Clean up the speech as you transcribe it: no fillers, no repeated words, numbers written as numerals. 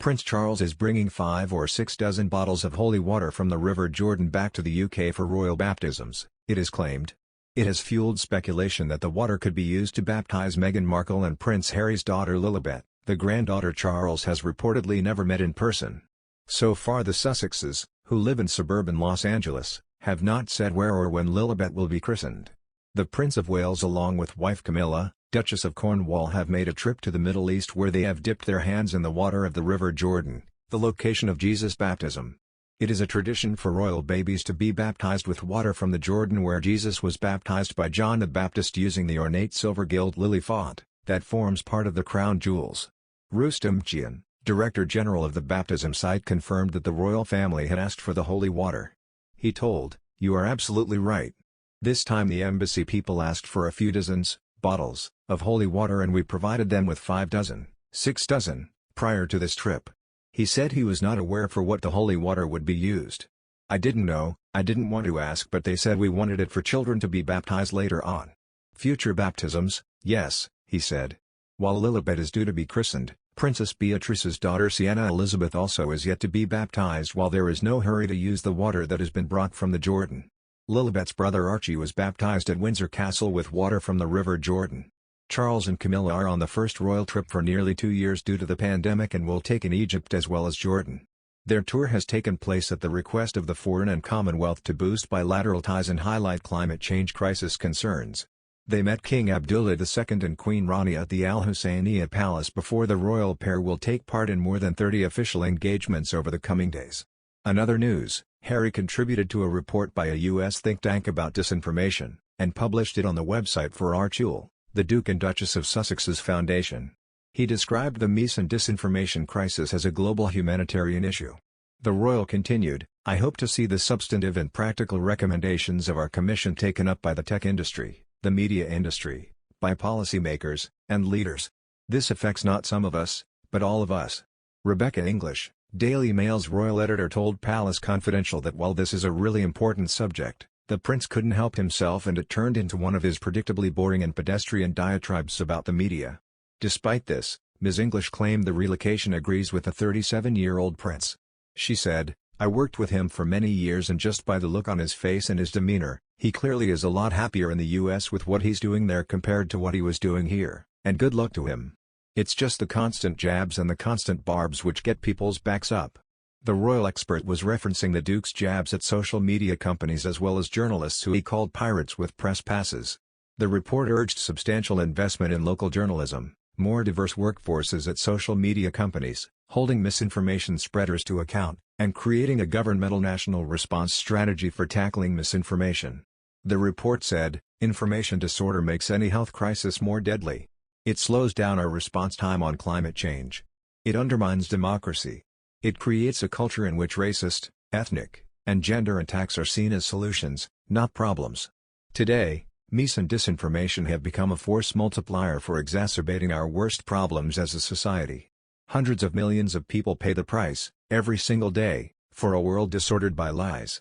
Prince Charles is bringing 5 or 6 dozen bottles of holy water from the River Jordan back to the UK for royal baptisms, it is claimed. It has fueled speculation that the water could be used to baptize Meghan Markle and Prince Harry's daughter Lilibet. The granddaughter Charles has reportedly never met in person. So far the Sussexes, who live in suburban Los Angeles, have not said where or when Lilibet will be christened. The Prince of Wales along with wife Camilla, Duchess of Cornwall, have made a trip to the Middle East where they have dipped their hands in the water of the River Jordan, the location of Jesus' baptism. It is a tradition for royal babies to be baptized with water from the Jordan where Jesus was baptized by John the Baptist using the ornate silver gilt lily font that forms part of the crown jewels. Rustam Jian, Director General of the baptism site, confirmed that the royal family had asked for the holy water. He told, "You are absolutely right. This time the embassy people asked for a few dozens, bottles, of holy water and we provided them with 5 dozen, 6 dozen, prior to this trip." He said he was not aware for what the holy water would be used. "I didn't know, I didn't want to ask, but they said we wanted it for children to be baptized later on." Future baptisms, yes, he said. While Lilibet is due to be christened, Princess Beatrice's daughter Sienna Elizabeth also is yet to be baptized while there is no hurry to use the water that has been brought from the Jordan. Lilibet's brother Archie was baptized at Windsor Castle with water from the River Jordan. Charles and Camilla are on the first royal trip for nearly 2 years due to the pandemic and will take in Egypt as well as Jordan. Their tour has taken place at the request of the Foreign and Commonwealth to boost bilateral ties and highlight climate change crisis concerns. They met King Abdullah II and Queen Rania at the Al Husseiniya Palace before the royal pair will take part in more than 30 official engagements over the coming days. Another news, Harry contributed to a report by a U.S. think tank about disinformation, and published it on the website for Archie, the Duke and Duchess of Sussex's foundation. He described the mis and disinformation crisis as a global humanitarian issue. The royal continued, "I hope to see the substantive and practical recommendations of our commission taken up by the tech industry, the media industry, by policymakers, and leaders. This affects not some of us, but all of us." Rebecca English, Daily Mail's royal editor, told Palace Confidential that while this is a really important subject, the prince couldn't help himself and it turned into one of his predictably boring and pedestrian diatribes about the media. Despite this, Ms. English claimed the relocation agrees with the 37-year-old prince. She said, "I worked with him for many years and just by the look on his face and his demeanor, he clearly is a lot happier in the US with what he's doing there compared to what he was doing here, and good luck to him. It's just the constant jabs and the constant barbs which get people's backs up." The royal expert was referencing the Duke's jabs at social media companies as well as journalists who he called pirates with press passes. The report urged substantial investment in local journalism, more diverse workforces at social media companies, holding misinformation spreaders to account, and creating a governmental national response strategy for tackling misinformation. The report said, "Information disorder makes any health crisis more deadly. It slows down our response time on climate change. It undermines democracy. It creates a culture in which racist, ethnic, and gender attacks are seen as solutions, not problems." Today, mis and disinformation have become a force multiplier for exacerbating our worst problems as a society. Hundreds of millions of people pay the price, every single day, for a world disordered by lies.